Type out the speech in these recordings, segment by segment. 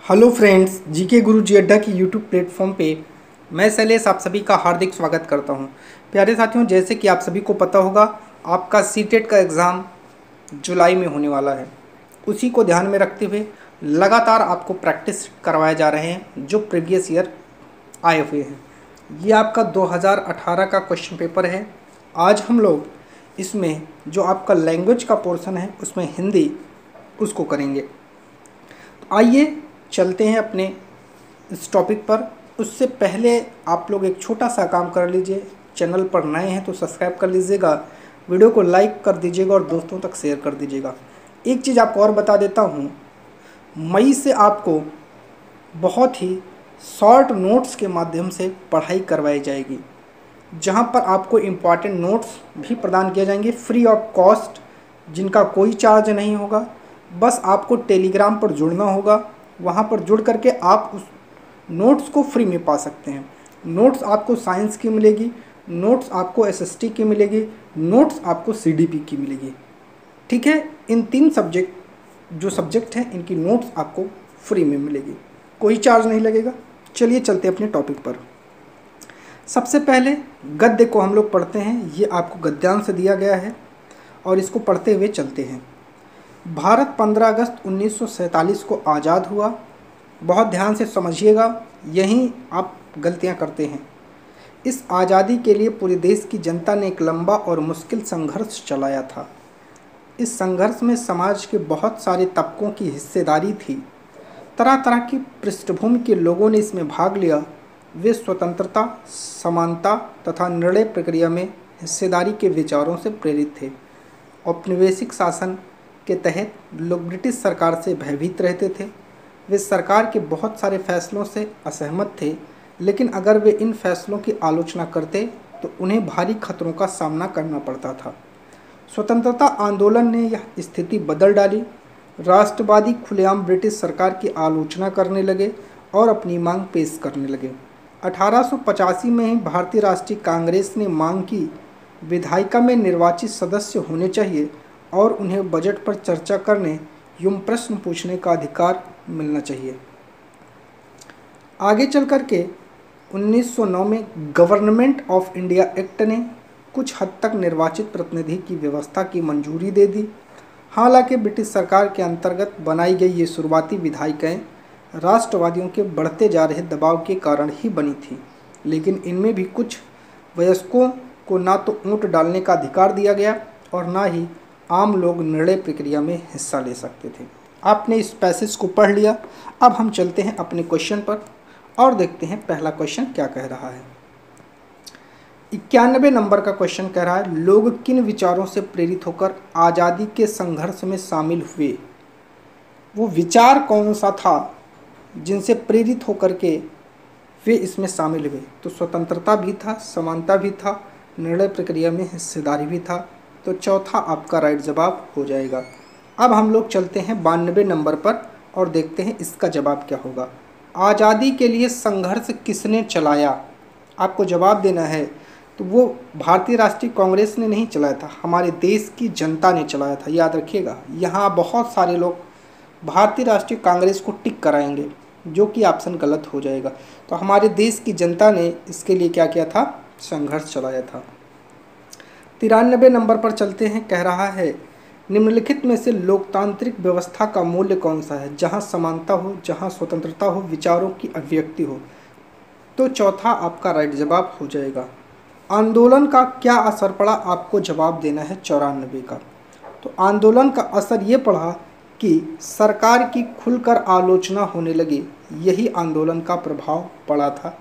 Hello friends, GK गुरु जी अड्डा की YouTube platform पे मैं शैलेश आप सभी का हार्दिक स्वागत करता हूं। प्यारे साथियों, जैसे कि आप सभी को पता होगा, आपका सीटेट का एग्ज़ाम जुलाई में होने वाला है। उसी को ध्यान में रखते हुए लगातार आपको प्रैक्टिस करवाए जा रहे हैं जो प्रीवियस ईयर आए हुए हैं। ये आपका 2018 का क्वेश्चन पेपर है। आज हम लोग इसमें जो आपका लैंग्वेज का पोर्शन है उसमें हिंदी उसको करेंगे। तो आइए चलते हैं अपने इस टॉपिक पर। उससे पहले आप लोग एक छोटा सा काम कर लीजिए। चैनल पर नए हैं तो सब्सक्राइब कर लीजिएगा, वीडियो को लाइक कर दीजिएगा और दोस्तों तक शेयर कर दीजिएगा। एक चीज़ आपको और बता देता हूँ, मई से आपको बहुत ही शॉर्ट नोट्स के माध्यम से पढ़ाई करवाई जाएगी, जहाँ पर आपको इम्पॉर्टेंट नोट्स भी प्रदान किए जाएंगे फ्री ऑफ कॉस्ट, जिनका कोई चार्ज नहीं होगा। बस आपको टेलीग्राम पर जुड़ना होगा, वहाँ पर जुड़ करके आप उस नोट्स को फ्री में पा सकते हैं। नोट्स आपको साइंस की मिलेगी, नोट्स आपको एसएसटी की मिलेगी, नोट्स आपको सीडीपी की मिलेगी। ठीक है, इन तीन जो सब्जेक्ट हैं इनकी नोट्स आपको फ्री में मिलेगी, कोई चार्ज नहीं लगेगा। चलिए चलते अपने टॉपिक पर। सबसे पहले गद्य को हम लोग पढ़ते हैं। ये आपको गद्यांश दिया गया है और इसको पढ़ते हुए चलते हैं। भारत 15 अगस्त 1947 को आज़ाद हुआ। बहुत ध्यान से समझिएगा, यहीं आप गलतियां करते हैं। इस आज़ादी के लिए पूरे देश की जनता ने एक लंबा और मुश्किल संघर्ष चलाया था। इस संघर्ष में समाज के बहुत सारे तबकों की हिस्सेदारी थी। तरह तरह की पृष्ठभूमि के लोगों ने इसमें भाग लिया। वे स्वतंत्रता, समानता तथा निर्णय प्रक्रिया में हिस्सेदारी के विचारों से प्रेरित थे। औपनिवेशिक शासन के तहत लोग ब्रिटिश सरकार से भयभीत रहते थे। वे सरकार के बहुत सारे फैसलों से असहमत थे, लेकिन अगर वे इन फैसलों की आलोचना करते तो उन्हें भारी खतरों का सामना करना पड़ता था। स्वतंत्रता आंदोलन ने यह स्थिति बदल डाली। राष्ट्रवादी खुलेआम ब्रिटिश सरकार की आलोचना करने लगे और अपनी मांग पेश करने लगे। 1885 में ही भारतीय राष्ट्रीय कांग्रेस ने मांग की, विधायिका में निर्वाचित सदस्य होने चाहिए और उन्हें बजट पर चर्चा करने एवं प्रश्न पूछने का अधिकार मिलना चाहिए। आगे चल कर के 1909 में गवर्नमेंट ऑफ इंडिया एक्ट ने कुछ हद तक निर्वाचित प्रतिनिधि की व्यवस्था की मंजूरी दे दी। हालांकि ब्रिटिश सरकार के अंतर्गत बनाई गई ये शुरुआती विधायिकाएँ राष्ट्रवादियों के बढ़ते जा रहे दबाव के कारण ही बनी थी, लेकिन इनमें भी कुछ वयस्कों को ना तो वोट डालने का अधिकार दिया गया और ना ही आम लोग निर्णय प्रक्रिया में हिस्सा ले सकते थे। आपने इस पैसेज को पढ़ लिया। अब हम चलते हैं अपने क्वेश्चन पर और देखते हैं पहला क्वेश्चन क्या कह रहा है। 91 नंबर का क्वेश्चन कह रहा है, लोग किन विचारों से प्रेरित होकर आज़ादी के संघर्ष में शामिल हुए। वो विचार कौन सा था जिनसे प्रेरित होकर के वे इसमें शामिल हुए। तो स्वतंत्रता भी था, समानता भी था, निर्णय प्रक्रिया में हिस्सेदारी भी था। तो चौथा आपका राइट जवाब हो जाएगा। अब हम लोग चलते हैं 92 नंबर पर और देखते हैं इसका जवाब क्या होगा। आज़ादी के लिए संघर्ष किसने चलाया। आपको जवाब देना है। तो वो भारतीय राष्ट्रीय कांग्रेस ने नहीं चलाया था, हमारे देश की जनता ने चलाया था। याद रखिएगा, यहाँ बहुत सारे लोग भारतीय राष्ट्रीय कांग्रेस को टिक कराएंगे, जो कि ऑप्शन गलत हो जाएगा। तो हमारे देश की जनता ने इसके लिए क्या किया था, संघर्ष चलाया था। 93 नंबर पर चलते हैं। कह रहा है, निम्नलिखित में से लोकतांत्रिक व्यवस्था का मूल्य कौन सा है, जहां समानता हो, जहां स्वतंत्रता हो, विचारों की अभिव्यक्ति हो। तो चौथा आपका राइट जवाब हो जाएगा। आंदोलन का क्या असर पड़ा, आपको जवाब देना है 94 का। तो आंदोलन का असर ये पड़ा कि सरकार की खुलकर आलोचना होने लगी, यही आंदोलन का प्रभाव पड़ा था।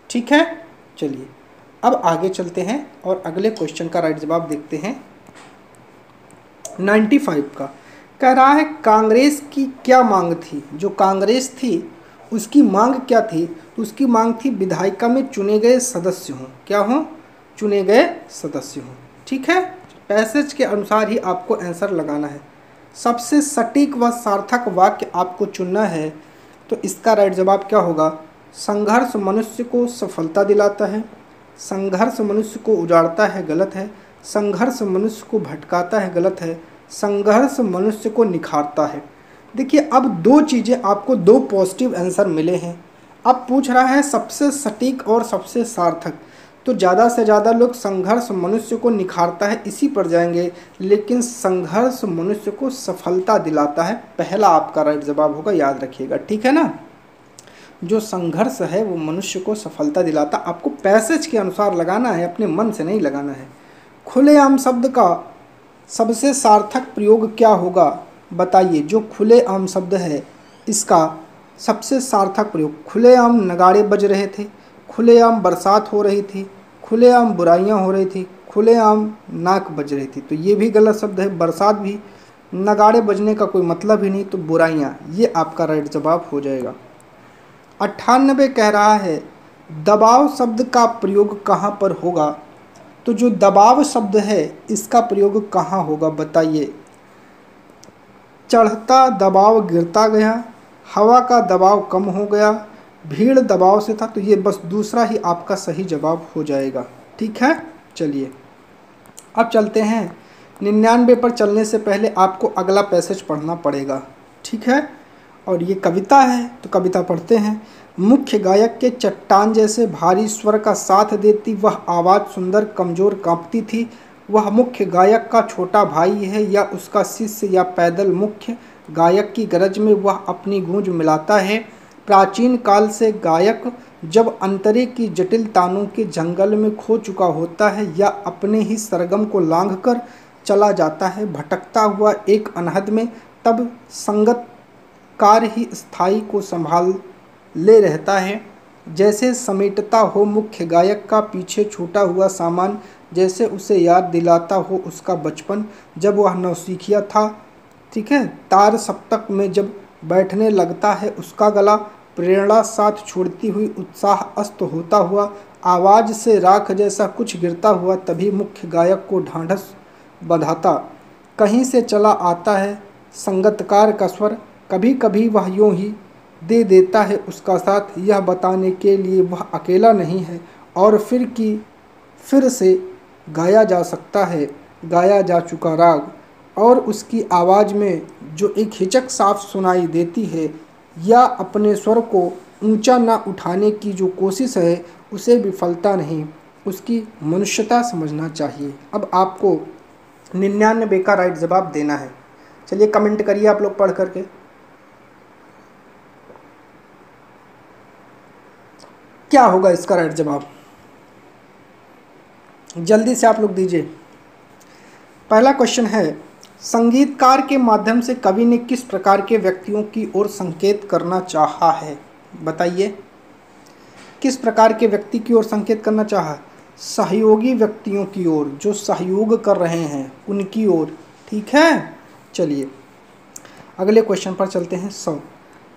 ठीक है, चलिए अब आगे चलते हैं और अगले क्वेश्चन का राइट जवाब देखते हैं। 95 का कह रहा है, कांग्रेस की क्या मांग थी। जो कांग्रेस थी उसकी मांग क्या थी। तो उसकी मांग थी विधायिका में चुने गए सदस्य हों। क्या हों, चुने गए सदस्य हों। ठीक है, पैसेज के अनुसार ही आपको आंसर लगाना है। सबसे सटीक व सार्थक वाक्य आपको चुनना है। तो इसका राइट जवाब क्या होगा। संघर्ष मनुष्य को सफलता दिलाता है, संघर्ष मनुष्य को उजाड़ता है, गलत है। संघर्ष मनुष्य को भटकाता है, गलत है। संघर्ष मनुष्य को निखारता है। देखिए अब दो चीज़ें आपको, दो पॉजिटिव आंसर मिले हैं। अब पूछ रहा है सबसे सटीक और सबसे सार्थक, तो ज़्यादा से ज़्यादा लोग संघर्ष मनुष्य को निखारता है इसी पर जाएंगे, लेकिन संघर्ष मनुष्य को सफलता दिलाता है। पहला आपका राइट जवाब होगा, याद रखिएगा, ठीक है ना। जो संघर्ष है वो मनुष्य को सफलता दिलाता। आपको पैसेज के अनुसार लगाना है, अपने मन से नहीं लगाना है। खुलेआम शब्द का सबसे सार्थक प्रयोग क्या होगा बताइए। जो खुलेआम शब्द है इसका सबसे सार्थक प्रयोग, खुलेआम नगाड़े बज रहे थे, खुलेआम बरसात हो रही थी, खुलेआम बुराइयां हो रही थी, खुलेआम नाक बज रही थी। तो ये भी गलत शब्द है, बरसात भी, नगाड़े बजने का कोई मतलब ही नहीं, तो बुराइयां, ये आपका राइट जवाब हो जाएगा। 98 कह रहा है दबाव शब्द का प्रयोग कहाँ पर होगा। तो जो दबाव शब्द है इसका प्रयोग कहाँ होगा बताइए। चढ़ता दबाव गिरता गया, हवा का दबाव कम हो गया, भीड़ दबाव से था। तो ये बस दूसरा ही आपका सही जवाब हो जाएगा, ठीक है। चलिए अब चलते हैं 99 पर चलने से पहले आपको अगला पैसेज पढ़ना पड़ेगा, ठीक है। और ये कविता है तो कविता पढ़ते हैं। मुख्य गायक के चट्टान जैसे भारी स्वर का साथ देती वह आवाज़ सुंदर कमज़ोर कांपती थी। वह मुख्य गायक का छोटा भाई है या उसका शिष्य या पैदल मुख्य गायक की गरज में वह अपनी गूंज मिलाता है। प्राचीन काल से गायक जब अंतरे की जटिल तानों के जंगल में खो चुका होता है या अपने ही सरगम को लांघकर चला जाता है भटकता हुआ एक अनहद में, तब संगतकार ही स्थाई को संभाल ले रहता है। जैसे समेटता हो मुख्य गायक का पीछे छूटा हुआ सामान, जैसे उसे याद दिलाता हो उसका बचपन जब वह नौसिखिया था, ठीक है। तार सप्तक में जब बैठने लगता है उसका गला, प्रेरणा साथ छोड़ती हुई उत्साह अस्त होता हुआ, आवाज़ से राख जैसा कुछ गिरता हुआ, तभी मुख्य गायक को ढांढस बंधाता कहीं से चला आता है संगतकार का स्वर। कभी कभी वह यूं ही दे देता है उसका साथ, यह बताने के लिए वह अकेला नहीं है और फिर से गाया जा सकता है गाया जा चुका राग। और उसकी आवाज़ में जो एक हिचक साफ सुनाई देती है या अपने स्वर को ऊंचा ना उठाने की जो कोशिश है उसे विफलता नहीं, उसकी मनुष्यता समझना चाहिए। अब आपको 99 का राइट जवाब देना है। चलिए कमेंट करिए आप लोग पढ़ करके। क्या होगा इसका राइट जवाब, जल्दी से आप लोग दीजिए। पहला क्वेश्चन है, संगीतकार के माध्यम से कवि ने किस प्रकार के व्यक्तियों की ओर संकेत करना चाहा है बताइए। किस प्रकार के व्यक्ति की ओर संकेत करना चाहा। सहयोगी व्यक्तियों की ओर, जो सहयोग कर रहे हैं उनकी ओर, ठीक है। चलिए अगले क्वेश्चन पर चलते हैं। 100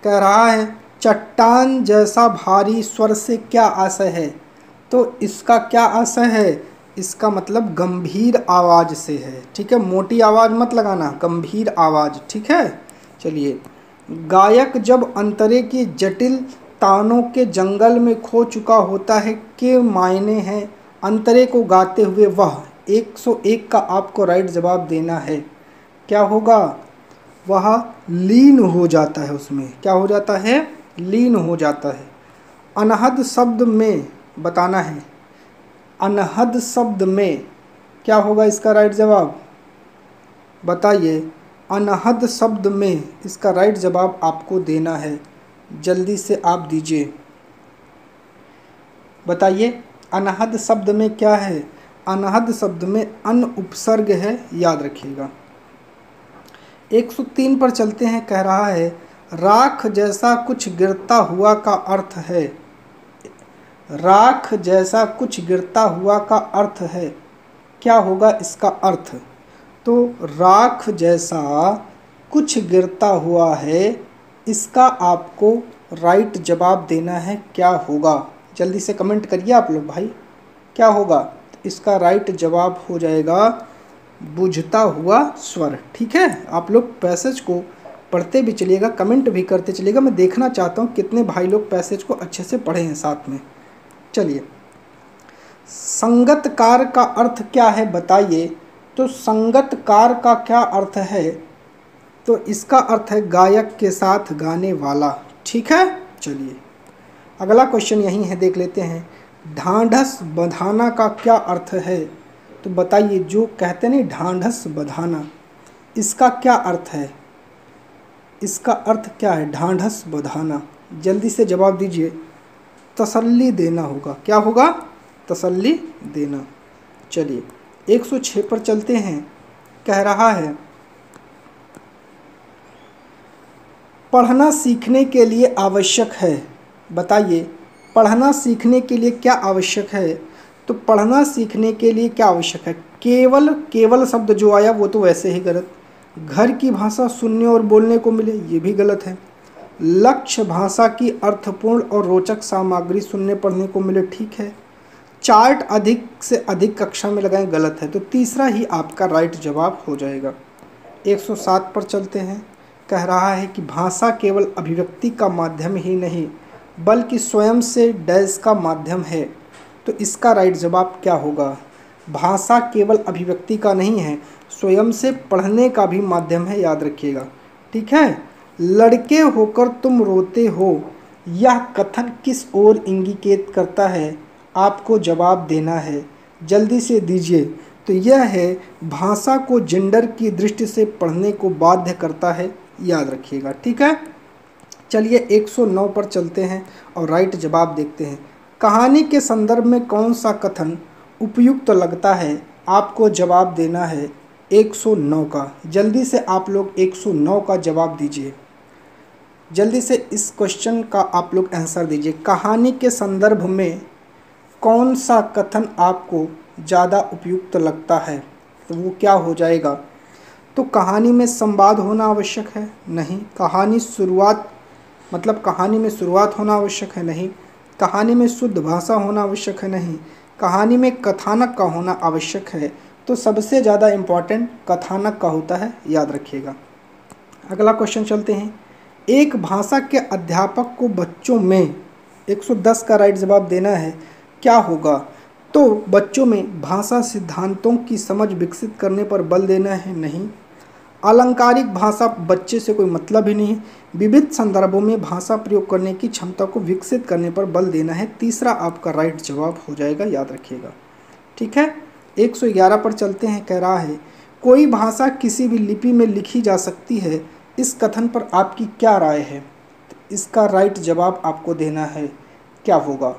कह रहा है चट्टान जैसा भारी स्वर से क्या आशय है। तो इसका क्या आशय है, इसका मतलब गंभीर आवाज़ से है, ठीक है। मोटी आवाज़ मत लगाना, गंभीर आवाज़, ठीक है। चलिए, गायक जब अंतरे की जटिल तानों के जंगल में खो चुका होता है के मायने हैं अंतरे को गाते हुए वह। 101 का आपको राइट जवाब देना है। क्या होगा, वह लीन हो जाता है, उसमें क्या हो जाता है, लीन हो जाता है। अनहद शब्द में बताना है, अनहद शब्द में क्या होगा इसका राइट जवाब बताइए। अनहद शब्द में इसका राइट जवाब आपको देना है, जल्दी से आप दीजिए, बताइए। अनहद शब्द में क्या है, अनहद शब्द में अन उपसर्ग है, याद रखिएगा। 103 पर चलते हैं। कह रहा है राख जैसा कुछ गिरता हुआ का अर्थ है। राख जैसा कुछ गिरता हुआ का अर्थ है, क्या होगा इसका अर्थ। तो राख जैसा कुछ गिरता हुआ है, इसका आपको राइट जवाब देना है। क्या होगा, जल्दी से कमेंट करिए आप लोग भाई, क्या होगा। इसका राइट जवाब हो जाएगा बुझता हुआ स्वर, ठीक है। आप लोग पैसेज को पढ़ते भी चलिएगा, कमेंट भी करते चलिएगा। मैं देखना चाहता हूँ कितने भाई लोग पैसेज को अच्छे से पढ़े हैं साथ में। चलिए, संगतकार का अर्थ क्या है बताइए। तो संगतकार का क्या अर्थ है, तो इसका अर्थ है गायक के साथ गाने वाला। ठीक है, चलिए अगला क्वेश्चन यही है, देख लेते हैं। ढांढस बंधाना का क्या अर्थ है? तो बताइए, जो कहते नहीं ढांढस बंधाना, इसका क्या अर्थ है? इसका अर्थ क्या है ढांढस बंधाना? जल्दी से जवाब दीजिए। तसल्ली देना होगा। क्या होगा? तसल्ली देना। चलिए 106 पर चलते हैं। कह रहा है पढ़ना सीखने के लिए आवश्यक है। बताइए, पढ़ना सीखने के लिए क्या आवश्यक है? तो पढ़ना सीखने के लिए क्या आवश्यक है? केवल शब्द जो आया वो तो वैसे ही गलत। घर की भाषा सुनने और बोलने को मिले, ये भी गलत है। लक्ष्य भाषा की अर्थपूर्ण और रोचक सामग्री सुनने पढ़ने को मिले, ठीक है। चार्ट अधिक से अधिक कक्षा में लगाएं, गलत है। तो तीसरा ही आपका राइट जवाब हो जाएगा। 107 पर चलते हैं। कह रहा है कि भाषा केवल अभिव्यक्ति का माध्यम ही नहीं बल्कि स्वयं से डैश का माध्यम है। तो इसका राइट जवाब क्या होगा? भाषा केवल अभिव्यक्ति का नहीं है, स्वयं से पढ़ने का भी माध्यम है, याद रखिएगा। ठीक है। लड़के होकर तुम रोते हो, यह कथन किस ओर इंगित करता है? आपको जवाब देना है, जल्दी से दीजिए। तो यह है भाषा को जेंडर की दृष्टि से पढ़ने को बाध्य करता है, याद रखिएगा। ठीक है। चलिए 109 पर चलते हैं और राइट जवाब देखते हैं। कहानी के संदर्भ में कौन सा कथन उपयुक्त लगता है? आपको जवाब देना है 109 का। जल्दी से आप लोग 109 का जवाब दीजिए। जल्दी से इस क्वेश्चन का आप लोग आंसर दीजिए। कहानी के संदर्भ में कौन सा कथन आपको ज़्यादा उपयुक्त लगता है? तो वो क्या हो जाएगा? तो कहानी में संवाद होना आवश्यक है? नहीं। कहानी में शुरुआत होना आवश्यक है? नहीं। कहानी में शुद्ध भाषा होना आवश्यक है? नहीं। कहानी में कथानक का होना आवश्यक है? तो सबसे ज़्यादा इम्पॉर्टेंट कथानक का होता है, याद रखिएगा। अगला क्वेश्चन चलते हैं। एक भाषा के अध्यापक को बच्चों में 110 का राइट जवाब देना है, क्या होगा? तो बच्चों में भाषा सिद्धांतों की समझ विकसित करने पर बल देना है? नहीं। अलंकारिक भाषा बच्चे से कोई मतलब ही नहीं। विविध संदर्भों में भाषा प्रयोग करने की क्षमता को विकसित करने पर बल देना है। तीसरा आपका राइट जवाब हो जाएगा, याद रखिएगा। ठीक है। 111 पर चलते हैं। कह रहा है कोई भाषा किसी भी लिपि में लिखी जा सकती है, इस कथन पर आपकी क्या राय है? तो इसका राइट जवाब आपको देना है, क्या होगा?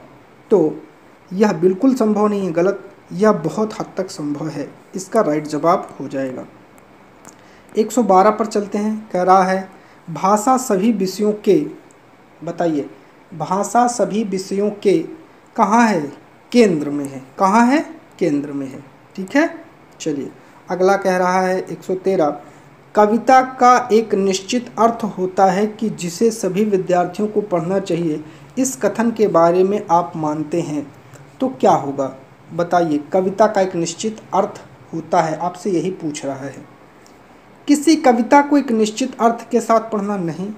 तो यह बिल्कुल संभव नहीं है, गलत। यह बहुत हद तक संभव है, इसका राइट जवाब हो जाएगा। 112 पर चलते हैं। कह रहा है भाषा सभी विषयों के, बताइए, भाषा सभी विषयों के कहाँ है? केंद्र में है। कहाँ है? केंद्र में है। ठीक है। चलिए अगला कह रहा है 113। कविता का एक निश्चित अर्थ होता है कि जिसे सभी विद्यार्थियों को पढ़ना चाहिए, इस कथन के बारे में आप मानते हैं, तो क्या होगा? बताइए। कविता का एक निश्चित अर्थ होता है, आपसे यही पूछ रहा है। किसी कविता को एक निश्चित अर्थ के साथ पढ़ना नहीं।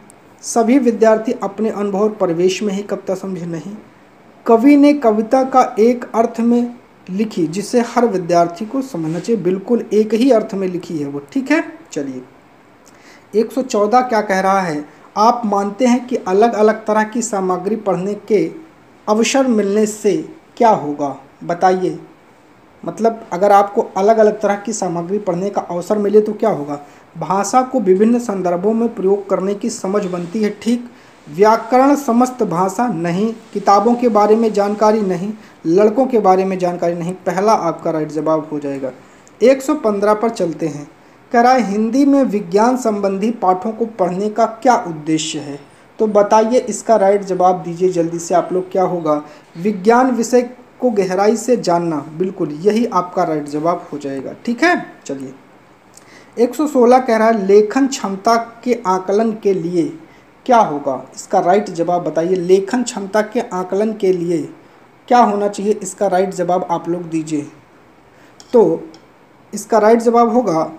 सभी विद्यार्थी अपने अनुभव और परिवेश में ही कविता समझे, नहीं। कवि ने कविता का एक अर्थ में लिखी जिसे हर विद्यार्थी को समझना चाहिए, बिल्कुल एक ही अर्थ में लिखी है वो। ठीक है। चलिए 114 क्या कह रहा है? आप मानते हैं कि अलग अलग तरह की सामग्री पढ़ने के अवसर मिलने से क्या होगा? बताइए। मतलब अगर आपको अलग अलग तरह की सामग्री पढ़ने का अवसर मिले तो क्या होगा? भाषा को विभिन्न संदर्भों में प्रयोग करने की समझ बनती है, ठीक। व्याकरण समस्त भाषा नहीं। किताबों के बारे में जानकारी नहीं। लड़कों के बारे में जानकारी नहीं। पहला आपका राइट जवाब हो जाएगा। 115 पर चलते हैं। कह रहा है हिंदी में विज्ञान संबंधी पाठों को पढ़ने का क्या उद्देश्य है? तो बताइए, इसका राइट जवाब दीजिए जल्दी से आप लोग, क्या होगा? विज्ञान विषय को गहराई से जानना, बिल्कुल यही आपका राइट जवाब हो जाएगा। ठीक है। चलिए 116 कह रहा है लेखन क्षमता के आकलन के लिए क्या होगा? इसका राइट जवाब बताइए। लेखन क्षमता के आकलन के लिए क्या होना चाहिए? इसका राइट जवाब आप लोग दीजिए। तो इसका राइट जवाब होगा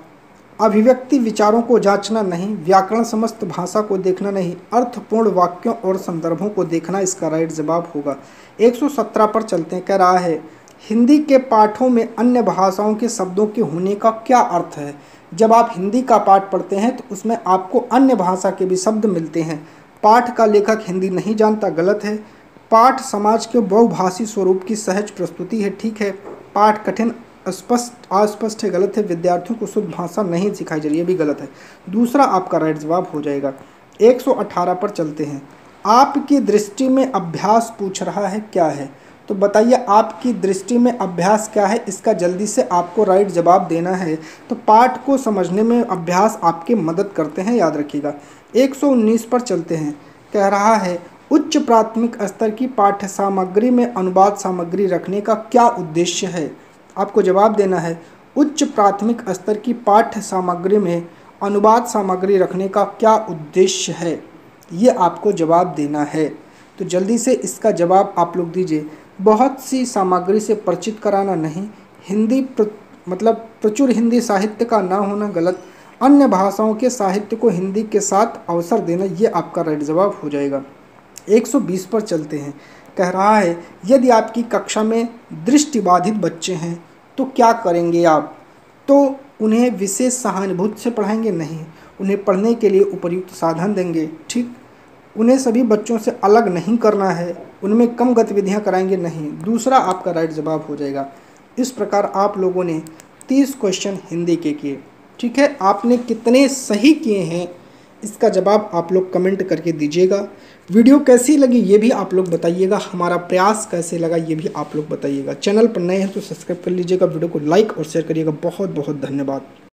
अभिव्यक्ति विचारों को जांचना नहीं। व्याकरण समस्त भाषा को देखना नहीं। अर्थपूर्ण वाक्यों और संदर्भों को देखना, इसका राइट जवाब होगा। 117 पर चलते हैं। कह रहा है हिंदी के पाठों में अन्य भाषाओं के शब्दों के होने का क्या अर्थ है? जब आप हिंदी का पाठ पढ़ते हैं तो उसमें आपको अन्य भाषा के भी शब्द मिलते हैं। पाठ का लेखक हिंदी नहीं जानता, गलत है। पाठ समाज के बहुभाषी स्वरूप की सहज प्रस्तुति है, ठीक है। पाठ कठिन अस्पष्ट है, गलत है। विद्यार्थियों को शुद्ध भाषा नहीं सिखाई जा रही है, ये भी गलत है। दूसरा आपका राइट जवाब हो जाएगा। 118 पर चलते हैं। आपकी दृष्टि में अभ्यास पूछ रहा है, क्या है? तो बताइए आपकी दृष्टि में अभ्यास क्या है, इसका जल्दी से आपको राइट जवाब देना है। तो पाठ को समझने में अभ्यास आपकी मदद करते हैं, याद रखिएगा। 119 पर चलते हैं। कह रहा है उच्च प्राथमिक स्तर की पाठ्य सामग्री में अनुवाद सामग्री रखने का क्या उद्देश्य है? आपको जवाब देना है उच्च प्राथमिक स्तर की पाठ्य सामग्री में अनुवाद सामग्री रखने का क्या उद्देश्य है, ये आपको जवाब देना है। तो जल्दी से इसका जवाब आप लोग दीजिए। बहुत सी सामग्री से परिचित कराना नहीं, मतलब प्रचुर हिंदी साहित्य का ना होना, गलत। अन्य भाषाओं के साहित्य को हिंदी के साथ अवसर देना, ये आपका राइट जवाब हो जाएगा। 120 पर चलते हैं। कह रहा है यदि आपकी कक्षा में दृष्टिबाधित बच्चे हैं तो क्या करेंगे आप? तो उन्हें विशेष सहानुभूति से पढ़ाएंगे? नहीं, उन्हें पढ़ने के लिए उपयुक्त साधन देंगे, ठीक। उन्हें सभी बच्चों से अलग नहीं करना है, उनमें कम गतिविधियां कराएंगे? नहीं। दूसरा आपका राइट जवाब हो जाएगा। इस प्रकार आप लोगों ने 30 क्वेश्चन हिंदी के किए, ठीक है। आपने कितने सही किए हैं इसका जवाब आप लोग कमेंट करके दीजिएगा। वीडियो कैसी लगी ये भी आप लोग बताइएगा, हमारा प्रयास कैसे लगा ये भी आप लोग बताइएगा। चैनल पर नए हैं तो सब्सक्राइब कर लीजिएगा, वीडियो को लाइक और शेयर करिएगा। बहुत बहुत धन्यवाद।